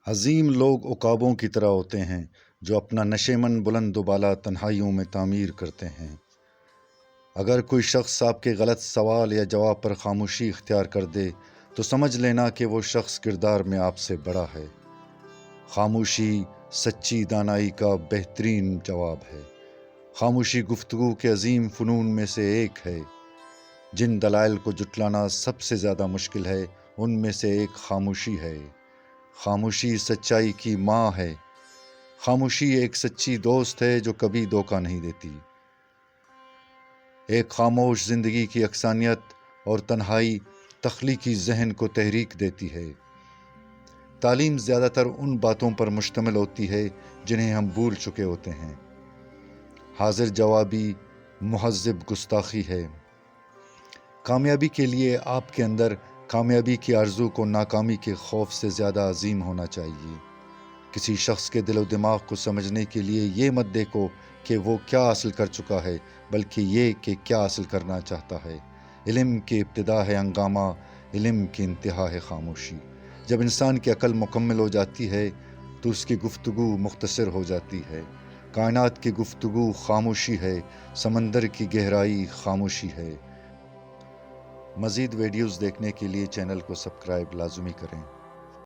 عظیم لوگ عقابوں کی طرح ہوتے ہیں جو اپنا نشیمن بلند و بالا تنہائیوں میں تعمیر کرتے ہیں۔ اگر کوئی شخص آپ کے غلط سوال یا جواب پر خاموشی اختیار کر دے تو سمجھ لینا کہ وہ شخص کردار میں آپ سے بڑا ہے۔ خاموشی سچی دانائی کا بہترین جواب ہے۔ خاموشی گفتگو کے عظیم فنون میں سے ایک ہے۔ جن دلائل کو جٹلانا سب سے زیادہ مشکل ہے ان میں سے ایک خاموشی ہے۔ خاموشی سچائی کی ماں ہے۔ خاموشی ایک سچی دوست ہے جو کبھی دھوکہ نہیں دیتی۔ ایک خاموش زندگی کی یکسانیت اور تنہائی تخلیقی ذہن کو تحریک دیتی ہے۔ تعلیم زیادہ تر ان باتوں پر مشتمل ہوتی ہے جنہیں ہم بھول چکے ہوتے ہیں۔ حاضر جوابی مہذب گستاخی ہے۔ کامیابی کے لیے آپ کے اندر کامیابی کی آرزو کو ناکامی کے خوف سے زیادہ عظیم ہونا چاہیے۔ کسی شخص کے دل و دماغ کو سمجھنے کے لیے یہ مت دیکھو کہ وہ کیا حاصل کر چکا ہے، بلکہ یہ کہ کیا حاصل کرنا چاہتا ہے۔ علم کی ابتدا ہے ہنگامہ، علم کی انتہا ہے خاموشی۔ جب انسان کی عقل مکمل ہو جاتی ہے تو اس کی گفتگو مختصر ہو جاتی ہے۔ کائنات کی گفتگو خاموشی ہے، سمندر کی گہرائی خاموشی ہے۔ مزید ویڈیوز دیکھنے کے لیے چینل کو سبسکرائب لازمی کریں۔